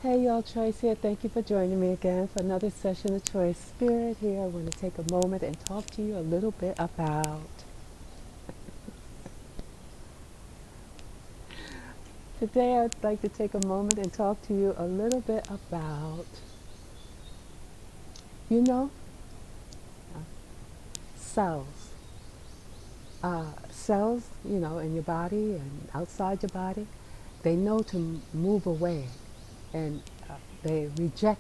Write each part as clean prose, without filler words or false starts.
Hey y'all, Choice here. Thank you for joining me again for another session of Choice Spirit here. I want to take a moment and talk to you a little bit about. Today I'd like to take a moment and talk to you a little bit about, you know, cells. Cells, in your body and outside your body, they know to move away and they reject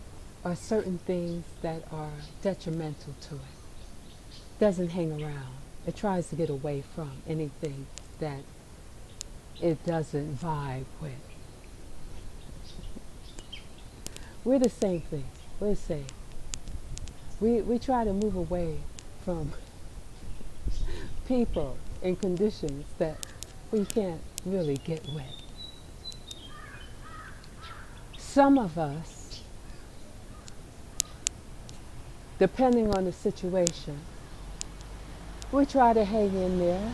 certain things that are detrimental to it. Doesn't hang around. It tries to get away from anything that it doesn't vibe with. We're the same thing. We're the same. We try to move away from people and conditions that we can't really get with. Some of us, depending on the situation, we try to hang in there.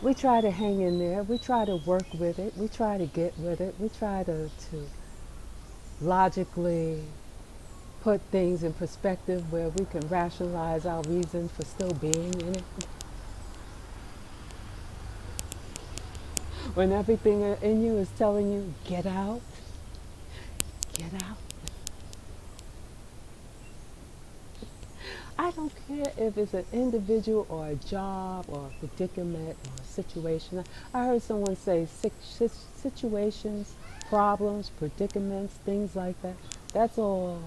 We try to hang in there. We try to work with it. We try to get with it. We try to logically put things in perspective where we can rationalize our reason for still being in it. When everything in you is telling you, get out, get out. I don't care if it's an individual or a job or a predicament or a situation. I heard someone say situations, problems, predicaments, things like that. That's all.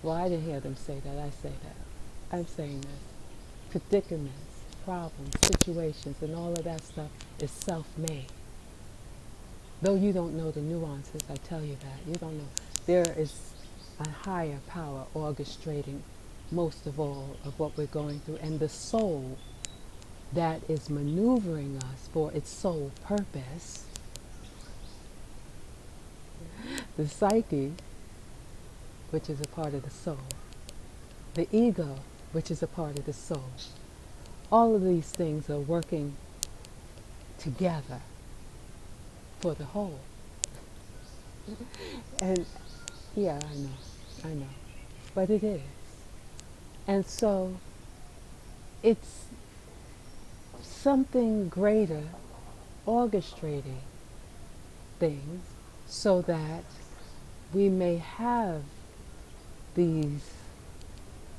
Well, I didn't hear them say that. I say that. I'm saying this. Predicaments, problems, situations, and all of that stuff is self-made. Though you don't know the nuances, I tell you that. You don't know. There is a higher power orchestrating most of all of what we're going through. And the soul that is maneuvering us for its sole purpose, the psyche, which is a part of the soul, the ego, which is a part of the soul. All of these things are working together for the whole. And yeah, I know. But it is. And so it's something greater orchestrating things so that we may have these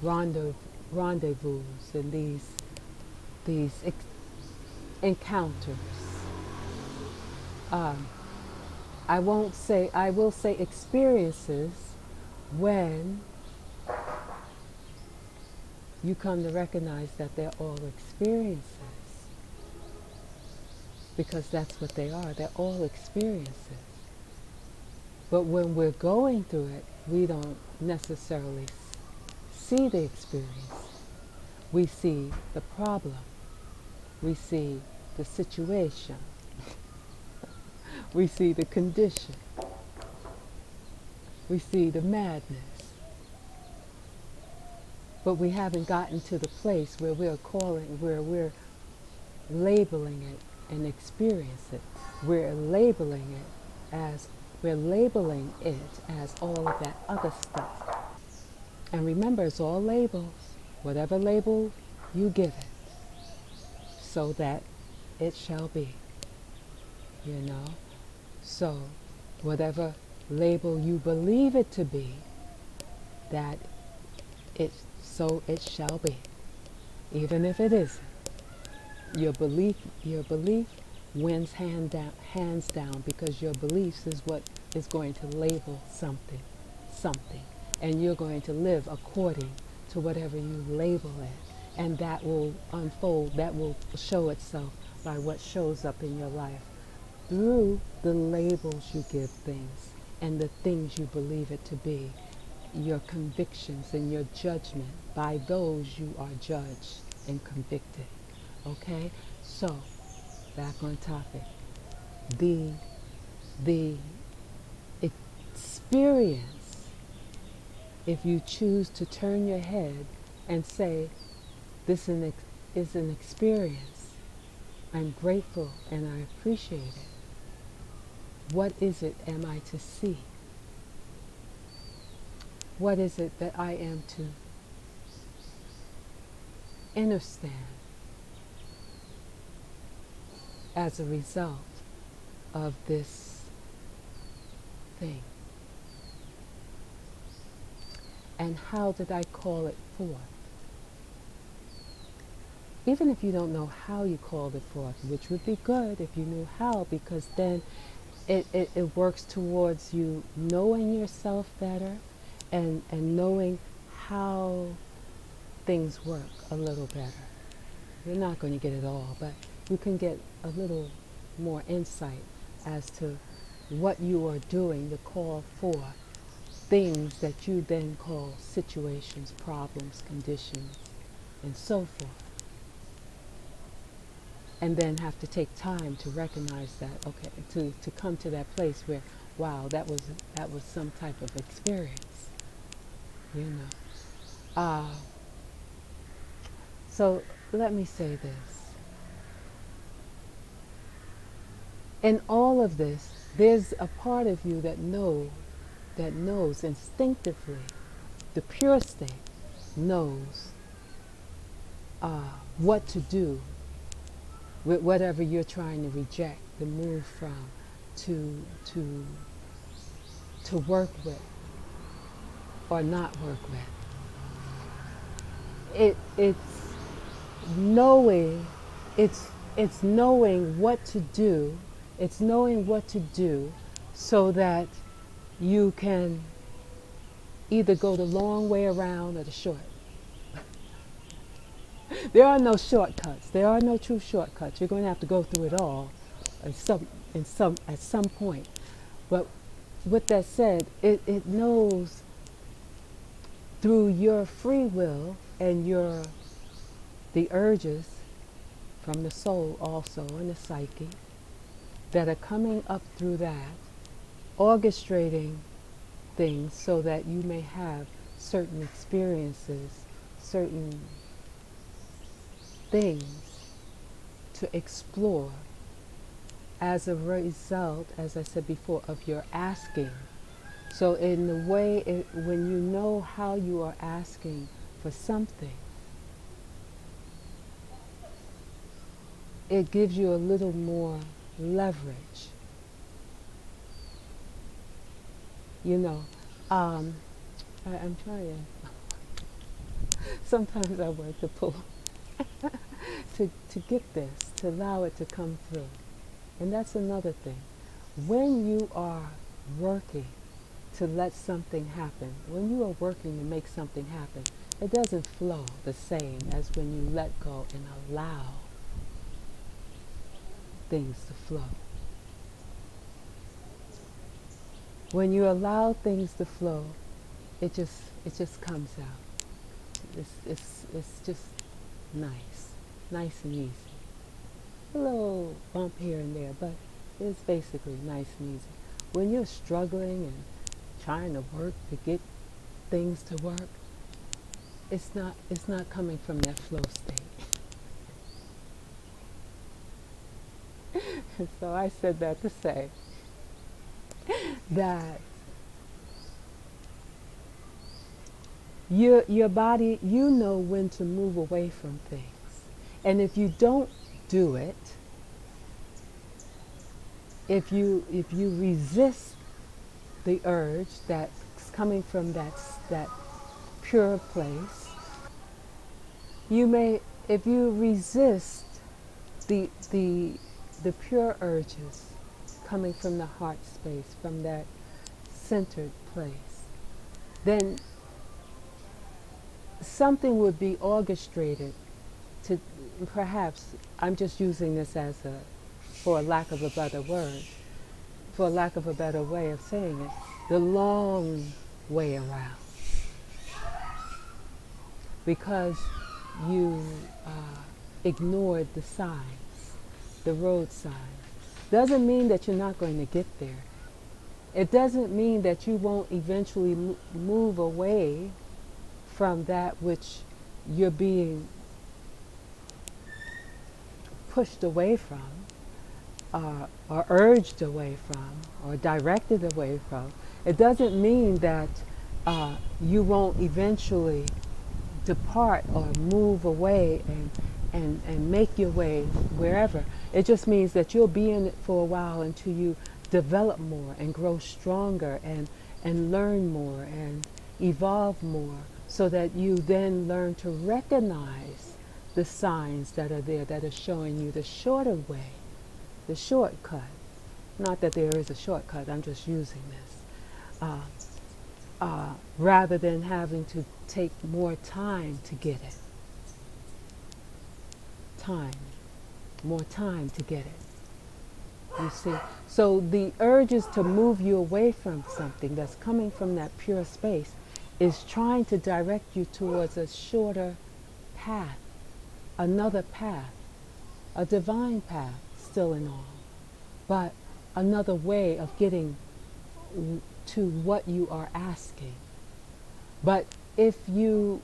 rendezvous and these encounters. I will say experiences when you come to recognize that they're all experiences. Because that's what they are. They're all experiences. But when we're going through it, we don't necessarily see the experience. We see the problem. We see the situation. We see the condition. We see the madness. But we haven't gotten to the place where we're labeling it an experience it. We're labeling it as all of that other stuff. And remember, it's all labels. Whatever label you give it, so that it shall be. So whatever label you believe it to be, that so it shall be. Even if it isn't. Your belief wins hands down, because your beliefs is what is going to label something. And you're going to live according to whatever you label it. And that will unfold, that will show itself by what shows up in your life through the labels you give things and the things you believe it to be, your convictions and your judgment. By those you are judged and convicted. Okay? So, back on topic. The experience, if you choose to turn your head and say, this is an experience, I'm grateful and I appreciate it. What is it am I to see? What is it that I am to understand as a result of this thing? And how did I call it forth? Even if you don't know how you called it forth, which would be good if you knew how, because then it works towards you knowing yourself better and knowing how things work a little better. You're not going to get it all, but you can get a little more insight as to what you are doing to call for things that you then call situations, problems, conditions, and so forth. And then have to take time to recognize that, okay, to come to that place where, wow, that was some type of experience, you know. So let me say this. In all of this, there's a part of you that knows instinctively, the pure state knows what to do with whatever you're trying to reject, to move from, to work with or not work with. It's knowing, it's knowing what to do. It's knowing what to do so that you can either go the long way around or the short. There are no shortcuts. There are no true shortcuts. You're going to have to go through it all at some point. But with that said, it knows through your free will and the urges from the soul also and the psyche that are coming up through that, orchestrating things so that you may have certain experiences, certain things to explore as a result, as I said before, of your asking. So in the way, when you know how you are asking for something, it gives you a little more leverage. You know, I'm trying. Sometimes I work to pull, to get this, to allow it to come through. And that's another thing. When you are working to let something happen, when you are working to make something happen, it doesn't flow the same as when you let go and allow things to flow. When you allow things to flow, it just comes out. It's just nice and easy. A little bump here and there, but it's basically nice and easy. When you're struggling and trying to work to get things to work, it's not coming from that flow state. So I said that to say that your body, you know when to move away from things. And if you don't do it, if you resist the urge that's coming from that pure place, you may, if you resist the pure urges coming from the heart space, from that centered place, then something would be orchestrated to, perhaps, I'm just using this as for lack of a better word, for lack of a better way of saying it, the long way around. Because you ignored the signs, the road signs. Doesn't mean that you're not going to get there. It doesn't mean that you won't eventually move away from that which you're being pushed away from, or urged away from, or directed away from, it doesn't mean that you won't eventually depart or move away and make your way wherever. It just means that you'll be in it for a while until you develop more and grow stronger and learn more and evolve more, so that you then learn to recognize the signs that are there that are showing you the shorter way, the shortcut. Not that there is a shortcut, I'm just using this. Rather than having to take more time to get it. More time to get it. You see? So the urges to move you away from something that's coming from that pure space is trying to direct you towards a shorter path, another path, a divine path still and all, but another way of getting to what you are asking. But if you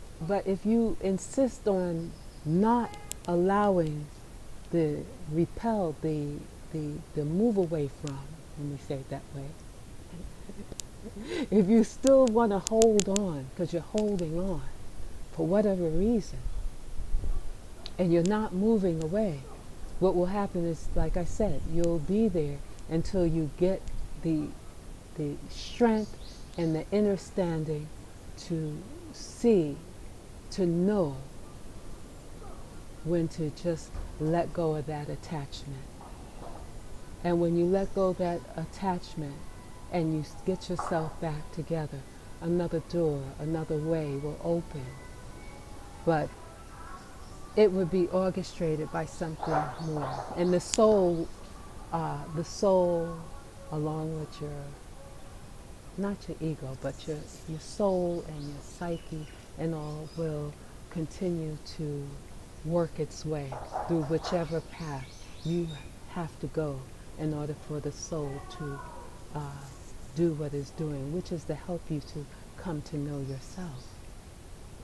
insist on not allowing the move away from, let me say it that way, if you still want to hold on because you're holding on for whatever reason and you're not moving away, what will happen is, like I said, you'll be there until you get the strength and the understanding to see, to know when to just let go of that attachment. And when you let go of that attachment and you get yourself back together, another door, another way will open. But it would be orchestrated by something more. And the soul, along with your, not your ego, but your soul and your psyche and all, will continue to work its way through whichever path you have to go in order for the soul to do what it's doing, which is to help you to come to know yourself,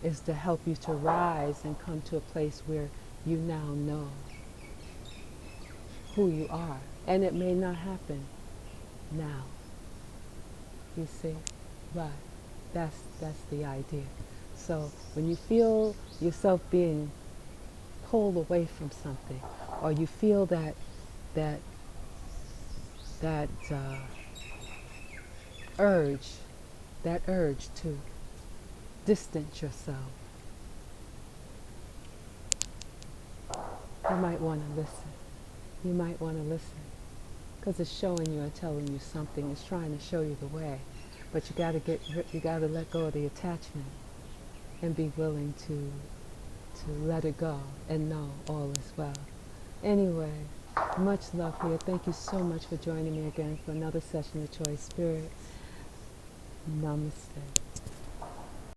is to help you to rise and come to a place where you now know who you are. And it may not happen now, you see, but that's the idea. So when you feel yourself being pulled away from something, or you feel that urge to distance yourself, you might want to listen. You might want to listen, because it's showing you and telling you something. It's trying to show you the way, but you got to let go of the attachment and be willing to let it go and know all is well. Anyway, much love here. Thank you so much for joining me again for another session of Choice Spirit. Namaste.